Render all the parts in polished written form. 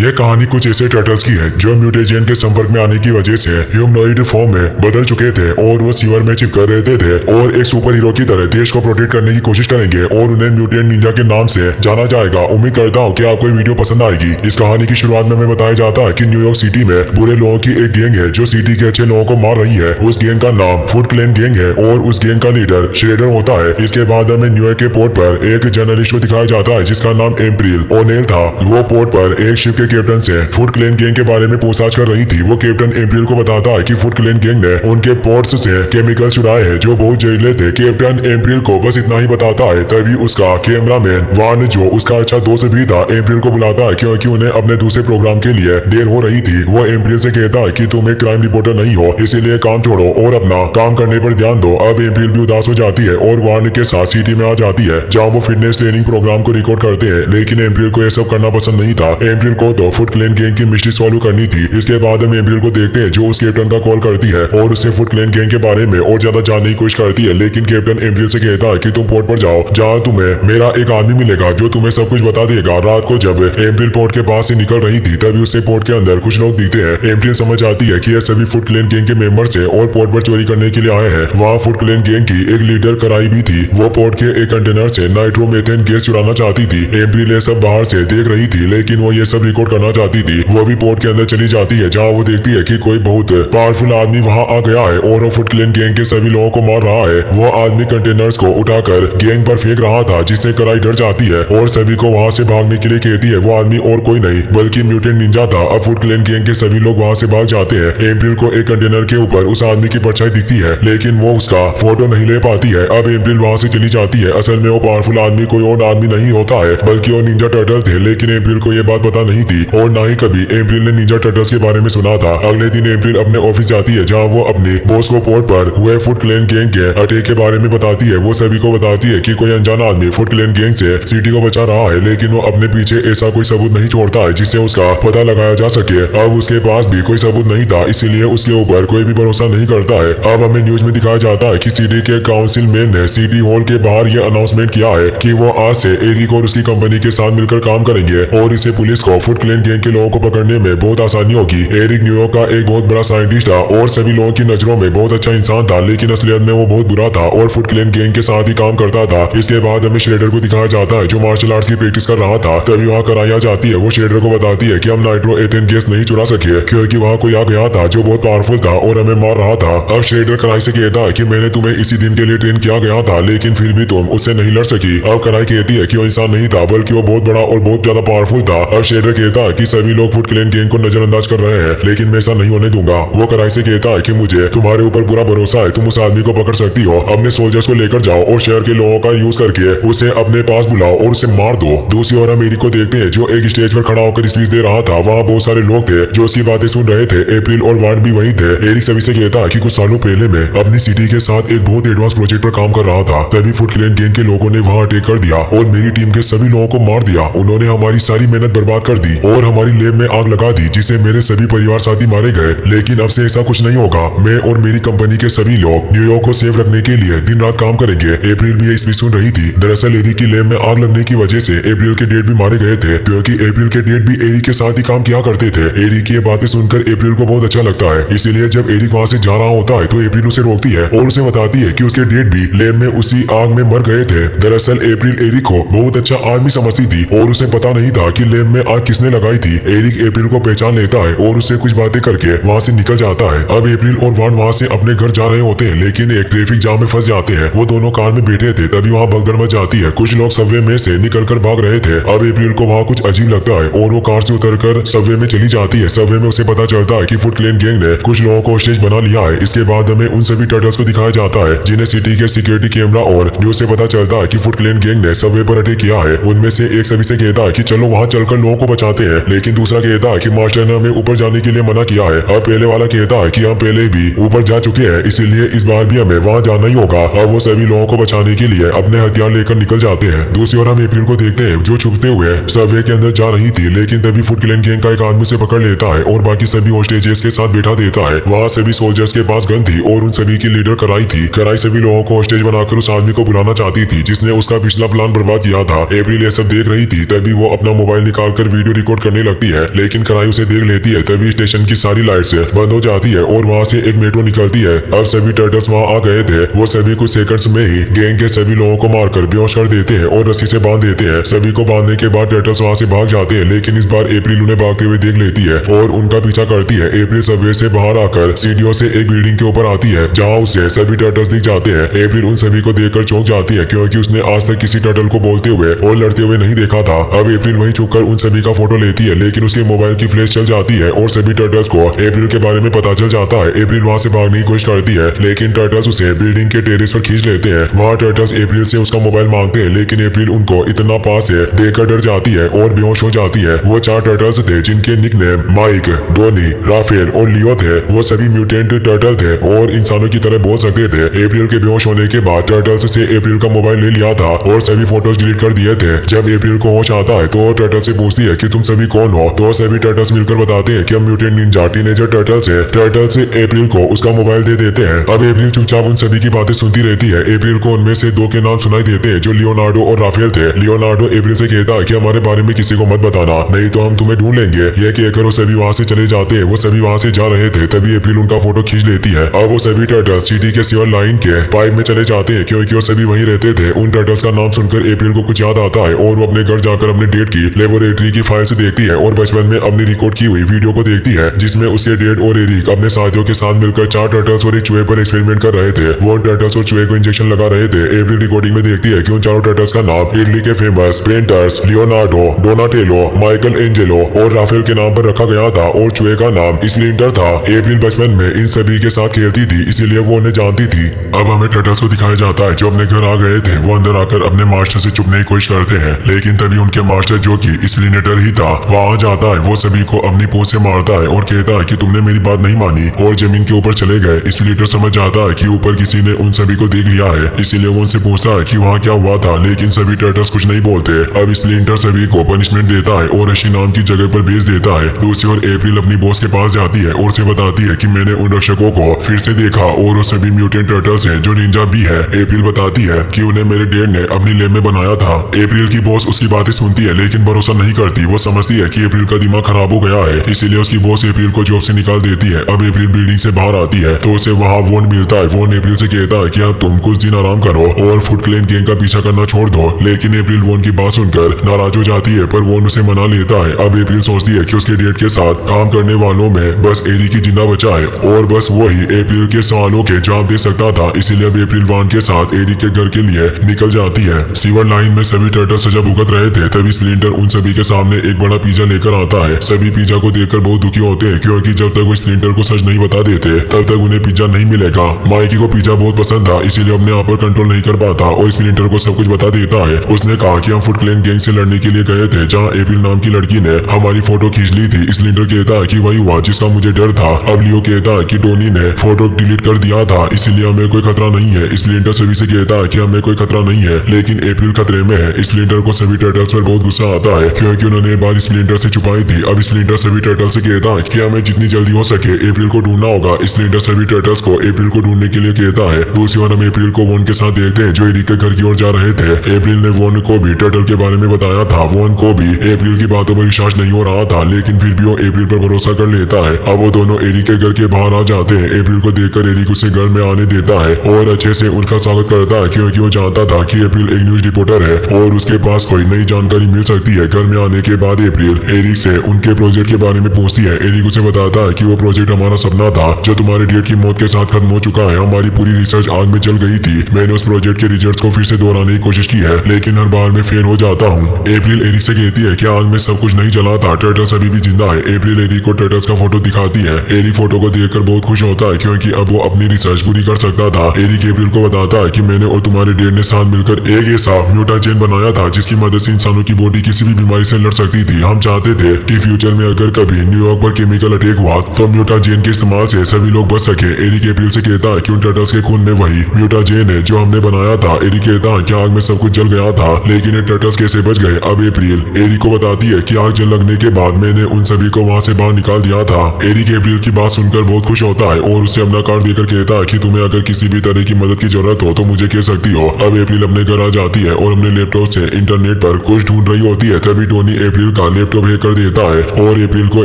यह कहानी कुछ ऐसे टर्टल्स की है जो म्यूटेजन के संपर्क में आने की वजह से ह्यूमनॉइड फॉर्म में बदल चुके थे और वो सीवर में चिपकर रहते थे और एक सुपर हीरो की तरह देश को प्रोटेक्ट करने की कोशिश करेंगे और उन्हें म्यूटेंट निंजा के नाम से जाना जाएगा। उम्मीद करता हूँ कि आपको ये वीडियो पसंद आएगी। इस कहानी की शुरुआत में हमें बताया जाता है कि न्यूयॉर्क सिटी में बुरे लोगों की एक गैंग है जो सिटी के अच्छे लोगों को मार रही है। उस गैंग का नाम फुट क्लैन गैंग है और उस गैंग का लीडर श्रेडर होता है। इसके बाद हमें न्यूयॉर्क के पोर्ट पर एक जर्नलिस्ट को दिखाया जाता है जिसका नाम एप्रिल ओनेल था। वो पोर्ट पर एक शिप के कैप्टन से फुट क्लैन गैंग के बारे में पूछताछ कर रही थी। वो कैप्टन एप्रिल को बताता है कि फुट क्लैन गैंग ने उनके पोर्ट्स से केमिकल चुराए हैं जो बहुत जहरीले थे। कैप्टन एप्रिल को बस इतना ही बताता है, तभी उसका कैमरामैन वान जो उसका अच्छा दोस्त भी था एप्रिल को बुलाता है क्योंकि उन्हें अपने दूसरे प्रोग्राम के लिए देर हो रही थी। वो एप्रिल से कहता है कि तुम एक क्राइम रिपोर्टर नहीं हो, इसीलिए काम छोड़ो और अपना काम करने पर ध्यान दो। अब एप्रिल भी उदास हो जाती है और वान के साथ सिटी में आ जाती है जहाँ वो फिटनेस ट्रेनिंग प्रोग्राम को रिकॉर्ड करते हैं। लेकिन एप्रिल को यह सब करना पसंद नहीं था। एप्रिल को तो फुट क्लैन गैंग की मिस्ट्री सॉल्व करनी थी। इसके बाद हम एप्रिल को देखते हैं जो उस कैप्टन का कॉल करती है और उससे फुट क्लैन गैंग के बारे में और ज्यादा जानने की कोशिश करती है। लेकिन कैप्टन एप्रिल से कहता है कि तुम पोर्ट पर जाओ जहाँ तुम्हें मेरा एक आदमी मिलेगा जो तुम्हें सब कुछ बता देगा। रात को जब एप्रिल पोर्ट के पास से निकल रही थी तभी उसे पोर्ट के अंदर कुछ लोग दिखते हैं। एप्रिल समझ आती है कि यह सभी फुट क्लैन गैंग के मेंबर्स है और पोर्ट पर चोरी करने के लिए आए हैं। वहाँ फुट क्लैन गैंग की एक लीडर कराई भी थी। वो पोर्ट के एक कंटेनर से नाइट्रोमेथेन गैस चुराना चाहती थी। एप्रिल ये सब बाहर से देख रही थी लेकिन वो ये सब रिकॉर्ड करना चाहती थी। वो भी पोर्ट के अंदर चली जाती है जहाँ वो देखती है कि कोई बहुत पावरफुल आदमी वहाँ आ गया है और वो फुट क्लैन गैंग के सभी लोगों को मार रहा है। वो आदमी कंटेनर्स को उठाकर गैंग पर फेंक रहा था जिससे कराई डर जाती है और सभी को वहाँ से भागने के लिए कहती है। वो आदमी और कोई नहीं बल्कि म्यूटेंट निंजा था। अब फुट क्लैन गैंग के सभी लोग वहाँ से भाग जाते हैं। एप्रिल को एक कंटेनर के ऊपर उस आदमी की परछाई दिखती है लेकिन वो उसका फोटो नहीं ले पाती है। अब एप्रिल वहाँ से चली जाती है। असल में वो पावरफुल आदमी कोई और आदमी नहीं होता है बल्कि वो निंजा टर्टल थे। लेकिन एप्रिल को ये बात पता नहीं थी और ना ही कभी एप्रिल ने निंजा टर्टल्स के बारे में सुना था। अगले दिन एप्रिल अपने ऑफिस जाती है जहाँ वो अपने बॉस को पोर्ट पर हुए फुट क्लैन गैंग के अटैक के बारे में बताती है। वो सभी को बताती है कि कोई अनजान आदमी फुट क्लैन गैंग से सिटी को बचा रहा है लेकिन वो अपने पीछे ऐसा कोई सबूत नहीं छोड़ता है जिससे उसका पता लगाया जा सके। अब उसके पास भी कोई सबूत नहीं था इसीलिए उसके ऊपर कोई भी भरोसा नहीं करता है। अब हमें न्यूज में दिखाया जाता है कि सिटी के काउंसिल मैन ने सिटी हॉल के बाहर ये अनाउंसमेंट किया है कि वो आज से एरिक और उसकी कंपनी के साथ मिलकर काम करेंगे और इससे पुलिस को फुट क्लैन गैंग के लोगों को पकड़ने में बहुत आसानी होगी। एरिक न्यूयॉर्क का एक बहुत बड़ा साइंटिस्ट था और सभी लोगों की नजरों में बहुत अच्छा इंसान था लेकिन असलियत में वो बहुत बुरा था और फुट क्लैन गैंग के साथ ही काम करता था। इसके बाद हमें श्रेडर को दिखाया जाता है जो मार्शल आर्ट्स की प्रैक्टिस कर रहा था। तभी वहाँ कराई आ जाती है। वो श्रेडर को बताती है कि हम नाइट्रोएथेन गैस नहीं चुरा सके क्योंकि वहाँ कोई आ गया था जो बहुत पावरफुल था और हमें मार रहा था। अब श्रेडर कराई से कहता है कि मैंने तुम्हें इसी दिन के लिए ट्रेन किया गया था लेकिन फिर भी तुम उससे नहीं लड़ सकी। अब कराई कहती है कि वो इंसान नहीं था बल्कि वो बहुत बड़ा और बहुत ज्यादा पावरफुल था। अब श्रेडर कहता है कि सभी लोग फुट क्लैन गैंग को नजरअंदाज कर रहे हैं लेकिन मैं ऐसा नहीं होने दूंगा। वो कराई से कहता है कि मुझे तुम्हारे ऊपर पूरा भरोसा है, तुम उस आदमी को पकड़ सकती हो। अपने सोल्जर्स को लेकर जाओ और शहर के लोगों का यूज करके उसे अपने पास बुलाओ और उसे मार दो। दूसरी ओर हम एरिक को देखते हैं जो एक स्टेज पर खड़ा होकर स्पीच दे रहा था। वहाँ बहुत सारे लोग थे जो उसकी बातें सुन रहे थे। एप्रिल और वान भी वही थे। एरिक सभी से कहता है कि कुछ सालों पहले मैं अपनी सिटी के साथ एक बहुत एडवांस प्रोजेक्ट पर काम कर रहा था। तभी फुट क्लैन गैंग के लोगों ने वहाँ अटैक कर दिया और मेरी टीम के सभी लोगों को मार दिया। उन्होंने हमारी सारी मेहनत बर्बाद कर दी और हमारी लैब में आग लगा दी जिससे मेरे सभी परिवार साथी मारे गए। लेकिन अब से ऐसा कुछ नहीं होगा। मैं और मेरी कंपनी के सभी लोग न्यूयॉर्क को सेफ रखने के लिए दिन रात काम करेंगे। एप्रिल भी ये स्पीच सुन रही थी। दरअसल एरिक की लैब में आग लगने की वजह से एप्रिल के डेड भी मारे गए थे क्योंकि एप्रिल के डेड भी एरिक के साथ ही काम किया करते थे। एरिक की ये बातें सुनकर एप्रिल को बहुत अच्छा लगता है इसीलिए जब एरिक वहाँ से जा रहा होता है तो एप्रिल उसे रोकती है और उसे बताती है कि उसके डेड भी लैब में उसी आग में मर गए थे। दरअसल एप्रिल एरिक को बहुत अच्छा आदमी समझती थी और उसे पता नहीं था कि लैब में आग किसने लगाई थी। एरिक एप्रिल को पहचान लेता है और उससे कुछ बातें करके वहाँ से निकल जाता है। अब एप्रिल और वान वहाँ से अपने घर जा रहे होते हैं लेकिन एक ट्रैफिक जाम में फंस जाते हैं। वो दोनों कार में बैठे थे तभी वहाँ भगदड़ मच जाती है। कुछ लोग सबवे में से निकलकर भाग रहे थे। अब एप्रिल को वहाँ कुछ अजीब लगता है और वो कार से उतरकर सबवे में चली जाती है। सबवे में उसे पता चलता है कि फुट क्लैन गैंग ने कुछ लोगों को स्टेज बना लिया है। इसके बाद हमें उन सभी टर्टल्स को दिखाया जाता है जिन्हें सिटी के सिक्योरिटी कैमरा और न्यूज से पता चलता है कि फुट क्लैन गैंग ने सबवे पर अटैक किया है। उनमें से एक सभी से कहता है कि चलो वहाँ चलकर लोगों को बचाते हैं लेकिन दूसरा कहता है कि मास्टर ने हमें ऊपर जाने के लिए मना किया है। अब पहले वाला कहता है कि हम पहले भी ऊपर जा चुके हैं इसीलिए इस बार भी हमें वहाँ जाना ही होगा। अब वो सभी लोगों को बचाने के लिए अपने हथियार लेकर निकल जाते हैं। दूसरी ओर हम एप्रिल को देखते हैं जो छुपते हुए सबवे के अंदर जा रही थी लेकिन तभी फुट क्लैन गैंग का एक आदमी से पकड़ लेता है और बाकी सभी होस्टेजेस के साथ बैठा देता है। वहाँ सभी सोल्जर्स के पास गन थी और उन सभी की लीडर कराई थी। कराई सभी लोगों को होस्टेज बनाकर उस आदमी को बुलाना चाहती थी जिसने उसका पिछला प्लान बर्बाद किया था। एप्रिल ये सब देख रही थी तभी वो अपना मोबाइल निकालकर वीडियो रिकॉर्ड रिकॉर्ड करने लगती है, लेकिन कराई उसे देख लेती है। तभी स्टेशन की सारी लाइट्स बंद हो जाती है और वहाँ से एक मेट्रो निकलती है। अब सभी टर्टल्स वहाँ आ गए थे। वो सभी कुछ सेकंड्स में ही गैंग के सभी लोगों को मारकर बेहोश कर देते हैं और रस्सी से बांध देते हैं। सभी को बांधने के बाद टर्टल्स वहाँ से भाग जाते हैं, लेकिन इस बार अप्रैल उन्हें भागते हुए देख लेती है और उनका पीछा करती है। अप्रैल सबवे से बाहर आकर सीढ़ियों से एक बिल्डिंग के ऊपर आती है, जहाँ उसे सभी टर्टल्स दिख जाते हैं। अप्रैल उन सभी को देखकर चौंक जाती है, क्योंकि उसने आज तक किसी टर्टल को बोलते हुए और लड़ते हुए नहीं देखा था। अब अप्रैल वहीं छुपकर उन सभी का फोटो लेती है, लेकिन उसके मोबाइल की फ्लैश चल जाती है और सभी टर्टल्स को अप्रैल के बारे में पता चल जाता है। अप्रैल वहाँ से भागने की कोशिश करती है, लेकिन टर्टल्स उसे बिल्डिंग के टेरेस पर खींच लेते हैं। वहाँ टर्टल्स अप्रैल से उसका मोबाइल मांगते हैं, लेकिन अप्रैल उनको इतना पास से देखकर डर जाती है और बेहोश हो जाती है। वो 4 टर्टल्स थे जिनके निकनेम माइक, डोनी, राफेल और लियो थे। वो सभी म्यूटेंट टर्टल थे और इंसानों की तरह बोल सकते थे। अप्रैल के बेहोश होने के बाद टर्टल्स से अप्रैल का मोबाइल ले लिया था और सभी फोटोज डिलीट कर दिए थे। जब अप्रैल को होश आता है तो टर्टल से पूछती है कि तुम सभी कौन हो, तो सभी टर्टल्स मिलकर बताते हैं कि हम म्यूटेंट निंजा टीनेजर टर्टल्स हैं। टर्टल्स अप्रैल को उसका मोबाइल दे देते हैं। अब अप्रैल चुपचाप उन सभी की बातें सुनती रहती है। अप्रैल को उनमें से 2 के नाम सुनाई देते हैं, जो लियोनार्डो और राफेल थे। लियोनार्डो अप्रैल से कहता है कि हमारे बारे में किसी को मत बताना, नहीं तो हम तुम्हें ढूंढ लेंगे। यह कहकर वो सभी वहाँ से चले जाते हैं। वो सभी वहाँ से जा रहे थे, तभी अप्रैल उनका फोटो खींच लेती है। अब वो सभी टर्टल्स सिटी के सीवर लाइन के पाइप में चले जाते हैं, क्योंकि वो सभी वहीं रहते थे। उन टर्टल्स का नाम सुनकर अप्रैल को कुछ याद आता है और वो अपने घर जाकर अपने डेड की लेबोरेटरी की फाइल से देखती है और बचपन में अपनी रिकॉर्ड की हुई वीडियो को देखती है, जिसमें उसके डेड और एरिक अपने साथियों के साथ मिलकर 4 टर्टल्स और एक चूहे पर एक्सपेरिमेंट कर रहे थे। वो टर्टल्स और चूहे को इंजेक्शन लगा रहे थे। अप्रैल रिकॉर्डिंग में देखती है कि उन चारों टर्टल्स का नाम इटली के famous painters Leonardo, Donatello, Michael Angelo और राफेल के नाम पर रखा गया था और चूहे का नाम स्प्लिंटर था। अप्रैल बचपन में इन सभी के साथ खेलती थी, इसीलिए वो उन्हें जानती थी। अब हमें टर्टल्स को दिखाया जाता है जो अपने घर आ गए थे। वो अंदर आकर अपने मास्टर से छुपने की कोशिश करते हैं, लेकिन तभी उनके मास्टर जो कि स्प्लिंटर ही था वहाँ जाता है। वो सभी को अपनी पूंछ से मारता है और कहता है कि तुमने मेरी बात नहीं मानी और जमीन के ऊपर चले गए। स्प्लिंटर समझ जाता है कि ऊपर किसी ने उन सभी को देख लिया है, इसीलिए वो उनसे पूछता है कि वहाँ क्या हुआ था, लेकिन सभी टर्टल्स कुछ नहीं बोलते। अब स्प्लिंटर सभी को पनिशमेंट देता है और रशी नाम की जगह पर भेज देता है। दूसरी ओर अप्रैल अपनी बॉस के पास जाती है और उसे बताती है कि मैंने उन रक्षकों को फिर से देखा और वो सभी म्यूटेंट टर्टल्स हैं जो निंजा भी है। अप्रैल बताती है कि उन्हें मेरे डैड ने अपनी लैब में बनाया था। अप्रैल की बॉस उसकी बातें सुनती है, लेकिन भरोसा नहीं करती। वो समझती है कि अप्रैल का दिमाग खराब हो गया है, इसीलिए उसकी बॉस अप्रैल को जॉब से निकाल देती है। अब अप्रैल बिल्डिंग से बाहर आती है तो उसे वहाँ वॉन मिलता है। वॉन अप्रैल से कहता है कि अब तुम कुछ दिन आराम करो और फुट क्लेन गैंग का पीछा करना छोड़ दो, लेकिन अप्रैल वॉन की बात सुनकर नाराज हो जाती है, पर वॉन उसे मना लेता है। अब अप्रैल सोचती है कि उसके डैड के साथ काम करने वालों में बस एरी की जिंदा बचा है और बस वही अप्रैल के सवालों के जवाब दे सकता था, इसीलिए अब अप्रैल वॉन के साथ एरी के घर के लिए निकल जाती है। सीवर लाइन में सभी टर्टल सजा भुगत रहे थे, तभी स्प्लिंटर उन सभी के सामने एक बड़ा पिज्जा लेकर आता है। सभी पिज्जा को देखकर बहुत दुखी होते हैं, क्योंकि जब तक वो स्प्लिंटर को सच नहीं बता देते तब तक उन्हें पिज्जा नहीं मिलेगा। माइकी को पिज्जा बहुत पसंद था, इसीलिए अपने आप पर कंट्रोल नहीं कर पाता और स्प्लिंटर को सब कुछ बता देता है। उसने कहा कि हम फुट क्लेन गैंग से लड़ने के लिए गए थे, जहाँ अप्रैल नाम की लड़की ने हमारी फोटो खींच ली थी। स्प्लिंटर कहता है कि वही हुआ जिसका मुझे डर था। अब लियो कहता है कि टोनी ने फोटो डिलीट कर दिया था, इसीलिए हमें कोई खतरा नहीं है। स्प्लिंटर सभी से कहता है कि हमें कोई खतरा नहीं है, लेकिन अप्रैल खतरे में है। स्प्लिंटर को सभी टर्टल्स पर बहुत गुस्सा आता है, क्योंकि उन्होंने ये बात स्प्लिंटर से छुपाई थी। अब स्प्लिंटर सभी टर्टल से कहता है कि हमें जितनी जल्दी हो सके अप्रैल को ढूंढना होगा। स्प्लिंटर सभी टर्टल्स को अप्रैल को ढूंढने के लिए कहता है। दूसरी ओर हम अप्रैल को वॉन के साथ देखते हैं जो एरिक के घर की ओर जा रहे थे। अप्रैल ने वॉन को भी टर्टल के बारे में बताया था। वॉन को भी अप्रैल की बातों पर विश्वास नहीं हो रहा था, लेकिन फिर भी वो अप्रैल पर भरोसा कर लेता है। अब वो दोनों एरिक के घर के बाहर आ जाते हैं। अप्रैल को देखकर एरिक उसे घर में आने देता है और अच्छे से उनका स्वागत करता है, क्योंकि वो जानता था कि अप्रैल एक न्यूज रिपोर्टर है और उसके पास कोई नई जानकारी मिल सकती है। घर में आने के बाद अप्रैल एरिक से उनके प्रोजेक्ट के बारे में पूछती है। एरिक उसे बताता है कि वो प्रोजेक्ट हमारा सपना था जो तुम्हारे डैड की मौत के साथ खत्म हो चुका है। हमारी पूरी रिसर्च आग में जल गई थी। मैंने उस प्रोजेक्ट के रिजल्ट्स को फिर से दोहराने की कोशिश की है, लेकिन हर बार में फेल हो जाता हूँ। अप्रैल एरिक से कहती है कि आग में सब कुछ नहीं जला था, टर्टल्स अभी भी जिंदा है। अप्रैल एरिक को टर्टल्स का फोटो दिखाती है। एरिक फोटो को देखकर बहुत खुश होता है, क्योंकि अब वो अपनी रिसर्च पूरी कर सकता था। एरिक अप्रैल को बताता है कि मैंने और तुम्हारे डैड ने साथ मिलकर एक ऐसा म्यूटाजेन बनाया था जिसकी मदद से इंसानों की बॉडी किसी भी बीमारी से लड़ सकती थी। हम चाहते थे कि फ्यूचर में अगर कभी न्यूयॉर्क पर केमिकल अटैक हुआ तो म्यूटाजेन के इस्तेमाल से सभी लोग बच सके। एरिक अप्रैल से कहता है कि उन टर्टल्स के खून में वही म्यूटाजेन है जो हमने बनाया था। एरिक कहता है कि आग में सब कुछ जल गया था, लेकिन ये टर्टल्स कैसे बच गए। अब अप्रैल एरिक को बताती है कि आग जल लगने के बाद मैंने उन सभी को वहाँ से बाहर निकाल दिया था। एरिक अप्रैल की बात सुनकर बहुत खुश होता है और उसे अपना कार्ड देकर कहता है कि तुम्हें अगर किसी भी तरह की मदद की जरूरत हो तो मुझे कह सकती हो। अब अप्रैल अपने घर आ जाती है और अपने लैपटॉप से इंटरनेट पर कुछ ढूंढ रही होती है। तभी टोनी अप्रैल का लैपटॉप हैक कर देता है और अप्रैल को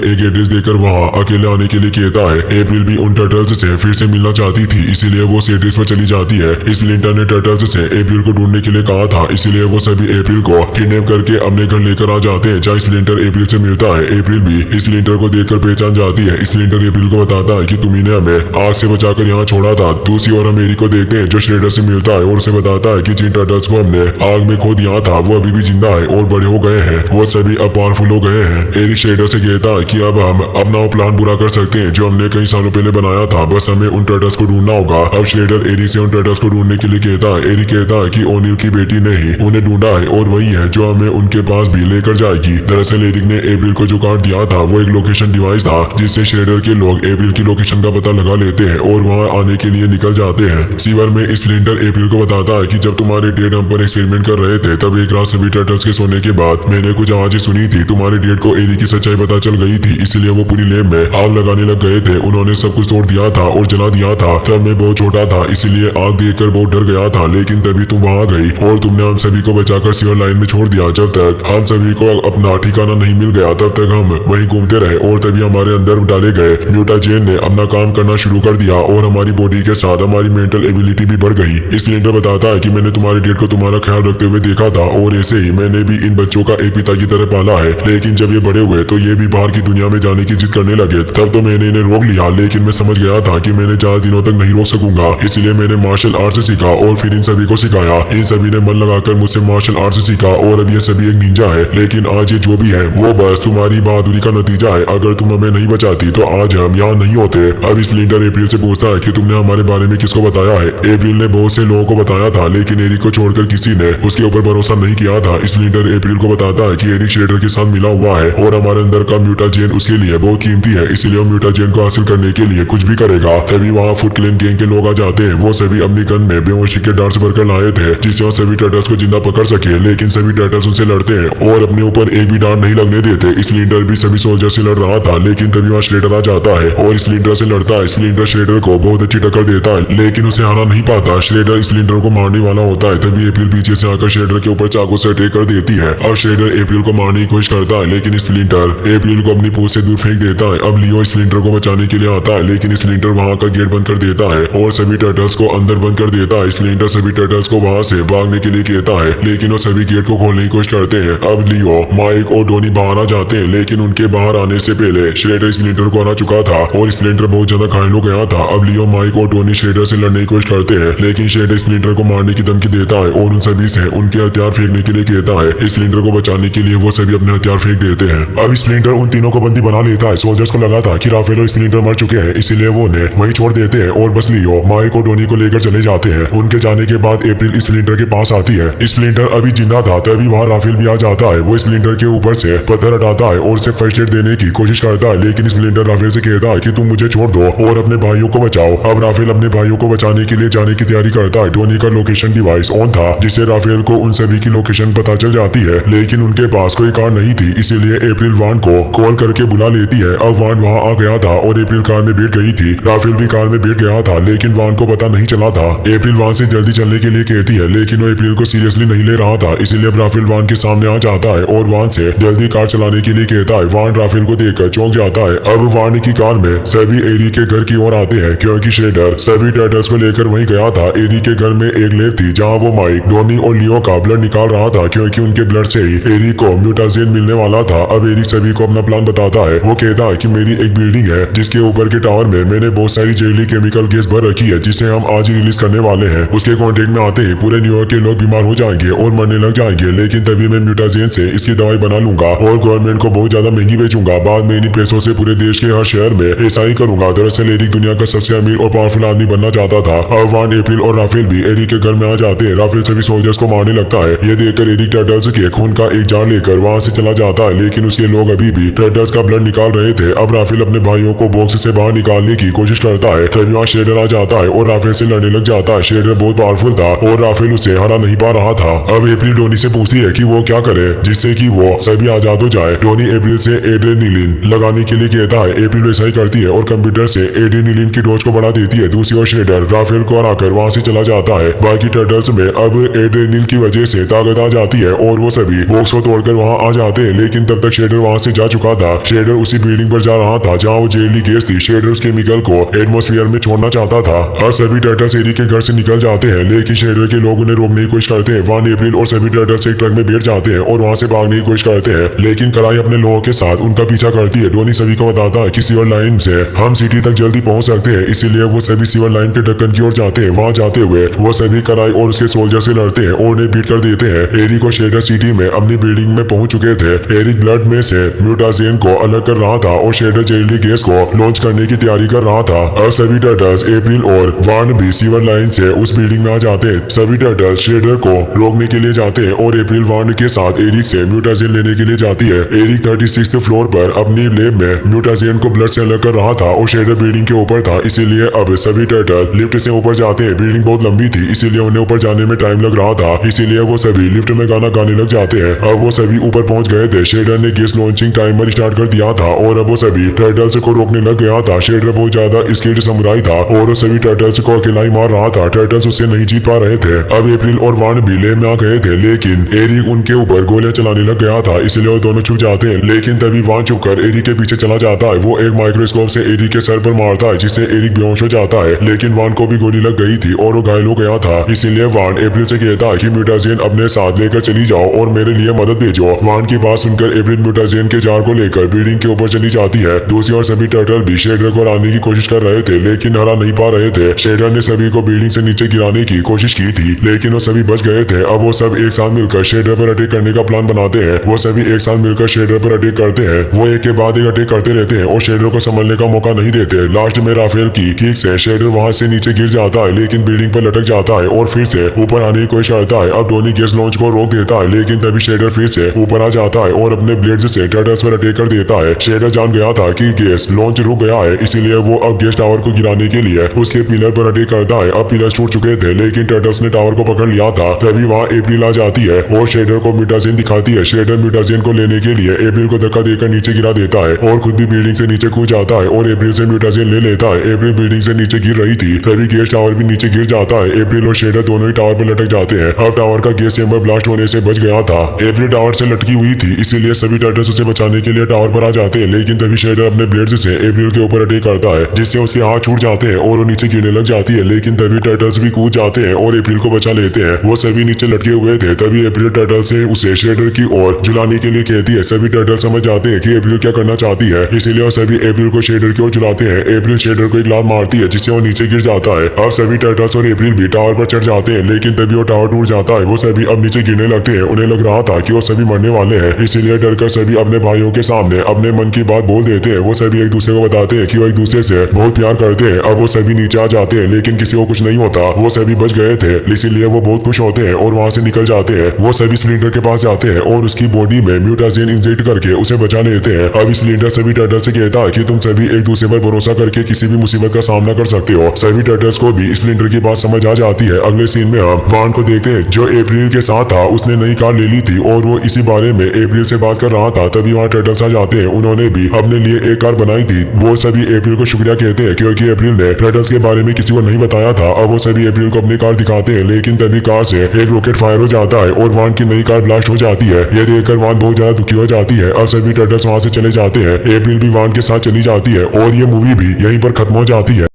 एक एड्रेस देकर वहाँ अकेले आने के लिए कहता है। अप्रैल भी उन टर्टल्स से फिर से मिलना चाहती थी, इसीलिए वो उस एड्रेस पर चली जाती है। स्प्लिंटर ने टर्टल्स से अप्रैल को ढूंढने के लिए कहा था, इसीलिए वो सभी अप्रैल को किडनैप करके अपने घर लेकर आ जाते हैं, जहाँ स्प्लिंटर अप्रैल से मिलता है। अप्रैल भी स्प्लिंटर को देखकर पहचान जाती है। स्प्लिंटर अप्रैल को बताता है कि तुम्ही ने हमें आग से बचाकर यहाँ छोड़ा था। दूसरी ओर हम एरी को देखते हैं जो श्रेडर से मिलता है और उसे बताता है कि जिन टर्टल्स को हमने आग में खो दिया था वो अभी भी जिंदा है और बड़े हो गए हैं, वो सभी अब पावरफुल हो गए हैं। एरिक श्रेडर से कहता है कि अब हम अपना वो प्लान पूरा कर सकते हैं जो हमने कई सालों पहले बनाया था, बस हमें उन टर्टल्स को ढूंढना होगा। अब श्रेडर एरिक से उन टर्टल्स को ढूंढने के लिए कहता है। एरिक कहता है कि ओनिल की बेटी ने ही उन्हें ढूंढा है और वही है जो हमें उनके पास भी लेकर जाएगी। दरअसल एरिक ने अप्रैल को जो कार्ड दिया था वो एक लोकेशन डिवाइस था जिससे श्रेडर के लोग अप्रैल की लोकेशन का पता लगा लेते हैं और वहाँ आने के लिए निकल जाते हैं। सीवर में स्प्लिंटर अप्रैल को बताता है कि जब तुम्हारे डेड हम पर एक्सपेरिमेंट कर रहे थे तब एक रात सभी टर्टल्स के सोने के बाद मैंने कुछ आवाजें सुनी थी। तुम्हारे डेड को एरी की सच्चाई पता चल गई थी, इसलिए वो पूरी लैब में आग लगाने लग गए थे। उन्होंने सब कुछ तोड़ दिया था और जला दिया था। तब मैं बहुत छोटा था, इसीलिए आग देखकर बहुत डर गया था, लेकिन तभी तुम वहाँ गई और तुमने हम सभी को बचाकर सीवर लाइन में छोड़ दिया। जब तक हम सभी को अपना ठिकाना नहीं मिल गया तब तक हम वहीं घूमते रहे और तभी हमारे अंदर डाले गए म्यूटाजेन ने अपना काम करना शुरू कर दिया और हमारी बॉडी के साथ हमारी मेंटल एबिलिटी भी बढ़ गई। स्प्लिंटर बताता है कि मैंने तुम्हारे डेड को तुम्हारा ख्याल रखते हुए देखा था और ऐसे ही मैंने भी इन बच्चों का एक पिता की तरह पाला है, लेकिन जब ये बड़े हुए तो ये भी बाहर की दुनिया में जाने की जिद करने लगे। तब तो मैंने इन्हें रोक लिया, लेकिन मैं समझ गया था कि मैंने ज्यादा दिनों तक नहीं रोक सकूंगा, इसलिए मैंने मार्शल आर्ट से सीखा और फिर इन सभी को सिखाया। इन सभी ने मन लगाकर मुझसे मार्शल आर्ट से सीखा और अब ये सभी एक निंजा है। लेकिन आज ये जो भी है वो बस तुम्हारी बहादुरी का नतीजा है। अगर तुम हमें नहीं बचाती तो आज हम यहाँ नहीं होते। अब स्प्लिंटर अप्रैल से पूछता है कि तुमने हमारे बारे में किसको बताया है। अप्रैल ने बहुत से लोगों को बताया था, लेकिन एरिक को छोड़कर किसी ने उसके ऊपर भरोसा नहीं किया था। स्प्लिंटर अप्रैल को बताता है कि एरिक श्रेडर के साथ मिला हुआ है और हमारे अंदर का म्यूटाजेन उसके लिए बहुत कीमती है, इसलिए वो म्यूटाजेन को हासिल करने के लिए कुछ भी करेगा। तभी वहाँ फुट क्लेन गैंग के लोग आ जाते हैं। वो सभी अपनी गन में बेहोशी के डार्ट्स भरकर लाए थे जिससे वो सभी टर्टल्स को जिंदा पकड़ सके, लेकिन सभी टर्टल्स उनसे लड़ते हैं और अपने ऊपर एक भी डार्ट नहीं लगने देते। स्प्लिंटर भी सभी सोल्जर से लड़ रहा था, लेकिन तभी वहाँ श्रेडर आ जाता है और स्प्लिंटर से लड़ता है। स्प्लिंटर श्रेडर को बहुत अच्छी टक्कर देता है, लेकिन उसे हरा नहीं पाता। श्रेडर स्प्लिंटर को मारने वाला होता है, तभी अप्रैल पीछे से आकर श्रेडर के ऊपर चाकू से अटैक कर देती है। अब श्रेडर अप्रैल को मारने की कोशिश करता है, लेकिन स्प्लिंटर अप्रैल को अपनी पूंछ से दूर फेंक देता है। अब लियो स्प्लिंटर को बचाने के लिए आता है, लेकिन स्प्लिंटर वहाँ का गेट बंद कर देता है और सभी टर्टल्स को अंदर बंद कर देता है। स्प्लिंटर सभी टर्टल्स को वहाँ से भागने के लिए कहता है, लेकिन वो सभी गेट को खोलने की कोशिश करते हैं। अब लियो, माइक और डोनी बाहर आ जाते हैं, लेकिन उनके बाहर आने से पहले श्रेडर स्प्लिंटर को हरा चुका था और स्प्लिंटर बहुत ज्यादा घायल हो गया था। अब लियो, माइक और टोनी श्रेडर से लड़ने की कोशिश करते हैं, लेकिन श्रेडर स्प्लिंटर को मारने की धमकी देता है और उन सभी से उनके हथियार फेंकने के लिए कहता है। स्प्लिंटर को बचाने के लिए वो सभी अपने हथियार फेंक देते हैं। अब स्प्लिंटर उन तीनों को बंदी बना लेता है। सोल्जर्स को लगा था कि राफेल और स्प्लिंटर मर चुके हैं, इसीलिए वो उन्हें वहीं छोड़ देते हैं और बस लियो, माइक और टोनी को लेकर चले जाते हैं। उनके जाने के बाद अप्रैल स्प्लिंटर के पास आती है। स्प्लिंटर अभी जिंदा था तभी वहाँ राफेल भी आ जाता है। वो स्प्लिंटर के ऊपर से पत्थर हटाता है और उसे फर्स्ट एड देने की कोशिश करता है, लेकिन स्प्लिंटर राफेल से कहता है कि तुम मुझे छोड़ दो और अपने भाइयों को बचाओ। अब राफेल अपने भाइयों को बचाने के लिए जाने की तैयारी करता है। टोनी का लोकेशन डिवाइस ऑन था जिससे राफेल को उन सभी की लोकेशन पता चल जाती है, लेकिन उनके पास कोई कार नहीं थी, इसीलिए अप्रैल वान को कॉल करके बुला लेती है। अब वान वहाँ आ गया था और अप्रैल कार में बैठ गई थी। राफेल भी कार में बैठ गया था, लेकिन वान को पता नहीं चला था। अप्रैल वान से जल्दी चलने के लिए कहती है, लेकिन वो अप्रैल को सीरियसली नहीं ले रहा था, इसलिए अब राफेल वान के सामने आ जाता है और वान से जल्दी कार चलाने के लिए कहता है। वान राफेल को देखकर चौंक जाता है। अब वान की कार में सभी एरी के घर की ओर आते हैं, क्योंकि श्रेडर सभी टर्टल्स को लेकर वहीं गया था। एरी के घर में एक लैब थी जहाँ वो माइक, डोनी और लियो का ब्लड निकाल रहा था, क्योंकि उनके ब्लड से ही एरी को म्यूटाजेन मिलने वाला था। अब एरी सभी को अपना प्लान बताता है। वो कहता है कि मेरी एक बिल्डिंग है जिसके ऊपर के टावर में मैंने बहुत सारी जहरीली केमिकल गैस भर रखी है, जिसे हम आज ही रिलीज करने वाले हैं। उसके कॉन्टेक्ट में आते ही पूरे न्यूयॉर्क के लोग बीमार हो जाएंगे और मरने लग जाएंगे, लेकिन तभी मैं म्यूटाजेन से इसकी दवाई बना लूंगा और गवर्नमेंट को बहुत ज्यादा महंगी बेचूंगा। बाद में इन्हीं पैसों से पूरे देश के हर शहर में ऐसा ही करूंगा। दरअसल एरिक दुनिया का सबसे अमीर और पावरफुल आदमी बनना चाहता था। अब वान, अप्रैल और राफेल भी एरिक के घर में आ जाते हैं। राफेल सभी सोल्जर्स को मारने लगता है। ये देखकर एरिक टर्टल्स के खून का एक जार लेकर वहाँ से चला जाता है, लेकिन उसके लोग अभी भी टर्टल्स का ब्लड निकाल रहे थे। अब राफेल अपने भाइयों को बॉक्स से बाहर निकालने की कोशिश करता है, तभी वहाँ श्रेडर आ जाता है और राफेल से लड़ने लग जाता है। श्रेडर बहुत पावरफुल था और राफेल उसे हरा नहीं पा रहा था। अब अप्रैल डोनी से पूछती है कि वो क्या करे जिससे कि वो सभी आजाद हो जाए। डोनी अप्रैल से एड्रेनालिन लगाने के लिए कहता है। अप्रैल वैसा ही करती है और कंप्यूटर से एड्रेनालिन की डोज को बढ़ा देती है। दूसरी ओर श्रेडर राफेल को हराकर वहाँ से चला जाता है। बाकी टर्टल्स में अब एड्रेनालिन की वजह से ताकत आ जाती है और वो सभी बॉक्स को तोड़कर वहाँ आ जाते हैं, लेकिन तब तक शेडर वहां से जा चुका था। शेडर उसी बिल्डिंग पर जा रहा था जहाँ वो जहरीली गैस थी। शेडर उस केमिकल को एटमॉस्फेयर में छोड़ना चाहता था। अब सभी टर्टल्स एरिक के घर से निकल जाते हैं, लेकिन शेडर के लोग उन्हें रोकने की कोशिश करते हैं। वहां एप्रिल और सभी टर्टल्स एक ट्रक में बैठ जाते हैं और वहां से भागने की कोशिश करते हैं, लेकिन कराई अपने लोगों के साथ उनका पीछा करती है। डोनी सभी को बताता है कि सीवर लाइन से हम सिटी तक जल्दी पहुंच सकते हैं, इसीलिए वो सभी सीवर लाइन के ढक्कन की ओर जाते हैं। वहां जाते हुए वो सभी कराई और उसके सोल्जर से लड़ते हैं और उन्हें बीट कर देते हैं। एरिक और शेडर सिटी में अपनी बिल्डिंग में पहुंच चुके थे। एरिक ब्लड में से म्यूटाजेन को अलग कर रहा था और शेडर जहरीली गैस को लॉन्च करने की तैयारी कर रहा था। अब सभी टर्टल्स एप्रिल और वार्न भी सीवर लाइन से उस बिल्डिंग में आ जाते हैं। सभी टर्टल्स शेडर को रोकने के लिए जाते हैं और एप्रिल वार्न के साथ एरिक से म्यूटाजेन लेने के लिए जाती है। एरिक 36th फ्लोर पर अपनी लैब में म्यूटाजेन को ब्लड से अलग कर रहा था और शेडर बिल्डिंग के ऊपर था, इसीलिए अब सभी टर्टल लिफ्ट से ऊपर जाते हैं। बिल्डिंग बहुत लंबी थी, इसीलिए उन्हें ऊपर जाने में टाइम लग रहा था, इसीलिए वो सभी लिफ्ट में गाना गाने लग जाते हैं। अब वो सभी ऊपर पहुंच गए थे। शेडर ने गैस लॉन्चिंग टाइमर स्टार्ट कर दिया था और अब वो सभी टर्टल्स को रोकने लग गया था। शेडर बहुत ज्यादा स्किल्ड समुराई था और वो सभी टर्टल्स को अकेला ही मार रहा था। टर्टल्स उससे नहीं जीत पा रहे थे। अब एप्रिल और वार्न भी लैब में आ गए थे, लेकिन एरिक उनके ऊपर गोलियां चलाने लग गया था, इसलिए वो दोनों छुप जाते हैं। लेकिन तभी वार्न छुप कर एरिक के पीछे चला जाता है। वो एक माइक्रोस्कोप से एरिक के सर पर मारता है, जिससे एरिक बेहोश हो जाता है, लेकिन वार्न को भी गोली लग गई थी और वो घायल हो गया था। इसीलिए वार्न एप्रिल से कहता है कि म्यूटाजेन अपने साथ लेकर चली जाओ और मेरे लिए मदद भेजो। वार्न की बात सुनकर एप्रिल म्यूटाजेन के जार को लेकर बिल्डिंग के ऊपर चली जाती है। दूसरी ओर सभी टर्टल भी शेडर को हराने की कोशिश कर रहे थे, लेकिन हरा नहीं पा रहे थे। शेडर ने सभी को बिल्डिंग से नीचे गिराने की कोशिश की थी, लेकिन वो सभी बच गए थे। अब वो सब एक साथ मिलकर शेडर पर अटैक करने का प्लान बनाते हैं। वो सभी एक साथ मिलकर शेडर पर अटैक करते हैं। वो एक के बाद एक अटैक करते रहते हैं और शेडर को संभलने का मौका नहीं देते। लास्ट में राफेल की किक से शेडर वहां से नीचे गिर जाता है, लेकिन बिल्डिंग पर लटक जाता है और फिर से ऊपर आने की कोशिश करता है। अब डोनी गैस लॉन्च को रोक देता है, लेकिन तभी शेडर फिर से ऊपर आ जाता है और अपने ब्लेड से टर्टल्स पर अटैक कर देता है। शेडर जान गया था कि गैस लॉन्च रुक गया है, इसीलिए वो अब गैस टावर को गिराने के लिए उसके पिलर पर अटैक करता है। अब पिलर टूट चुके थे, लेकिन टर्टल्स ने टावर को पकड़ लिया था। तभी वहाँ एप्रिल आ जाती है और शेडर को म्यूटाजेन दिखाती है। शेडर म्यूटाजेन को लेने के लिए एप्रिल को धक्का देकर नीचे गिरा देता है और खुद भी बिल्डिंग से नीचे कूद जाता है और एप्रिल से म्यूटाजेन ले लेता है। एप्रिल बिल्डिंग से नीचे गिर रही थी, तभी गैस टावर भी नीचे गिर जाता है। एप्रिल और शेडर दोनों ही टावर पर लटक जाते हैं। अब टावर का गैस चेंबर ब्लास्ट होने से बच गया था। एप्रिल टावर से लटकी हुई थी, इसीलिए सभी टर्टल्स उसे बचाने के लिए टावर पर आ जाते हैं, लेकिन तभी शेडर अपने ब्लेड से एप्रिल के ऊपर अटैक करता है, जिससे उसके हाथ छूट जाते हैं और वो नीचे गिरने लग जाती है। लेकिन तभी टर्टल्स भी कूद जाते हैं और एप्रिल को बचा लेते हैं। वो सभी नीचे लटके हुए थे। तभी एप्रिल टर्टल से उसे शेडर की ओर झुलाने के लिए कहती है। सभी टर्टल समझ जाते हैं कि एप्रिल क्या करना चाहती है, इसीलिए वो सभी एप्रिल को शेडर की ओर झुलाते हैं। एप्रिल शेडर को एक लात मारती है, जिससे वो नीचे गिर जाता है। अब सभी टर्टल्स और एप्रिल भी टावर पर चढ़ जाते हैं, लेकिन तभी वो टावर टूट जाता है। वो सभी अब नीचे गिरने लगते हैं। उन्हें लग रहा था कि वो सभी मरने वाले हैं, इसीलिए डरकर सभी अपने भाइयों के सामने अपने मन की बात बोल देते हैं। वो सभी एक दूसरे को बताते हैं कि वो एक दूसरे से बहुत प्यार करते हैं। अब वो सभी नीचे आ जाते हैं, लेकिन किसी को कुछ नहीं होता। वो सभी बच गए थे, इसीलिए वो बहुत खुश होते हैं और वहां से निकल जाते हैं। वो सभी स्प्लिंटर के पास जाते हैं और उसकी बॉडी में म्यूटाजेन इंजेक्ट करके उसे बचा लेते हैं। अब स्प्लिंटर सभी टर्टल से कहता है कि तुम सभी एक दूसरे पर भरोसा करके किसी भी मुसीबत का सामना कर सकते हो। सभी टर्टल्स को भी स्प्लिंटर की बात समझ आ जाती है। अगले सीन में हम वार्न को देखते हैं, जो एप्रिल के साथ था। उसने नई कार ले ली थी और वो इसी बारे में एप्रिल से बात कर रहा था। तभी वहाँ टर्टल्स आ जाते हैं। उन्होंने भी अपने लिए एक कार बनाई थी। वो सभी एप्रिल को शुक्रिया कहते हैं, क्योंकि एप्रिल ने टर्टल्स के बारे में किसी को नहीं बताया था। अब वो सभी एप्रिल को अपनी कार दिखाते हैं, लेकिन तभी कार से एक रॉकेट फायर हो जाता है और वार्न की नई कार ब्लास्ट हो जाती है। यह देखकर वार्न बहुत ज्यादा दुखी हो जाती है। अब सभी टर्टल्स वहाँ से चले जाते हैं। एप्रिल भी वार्न के साथ चली जाती है और ये मूवी भी यहीं पर खत्म हो जाती है।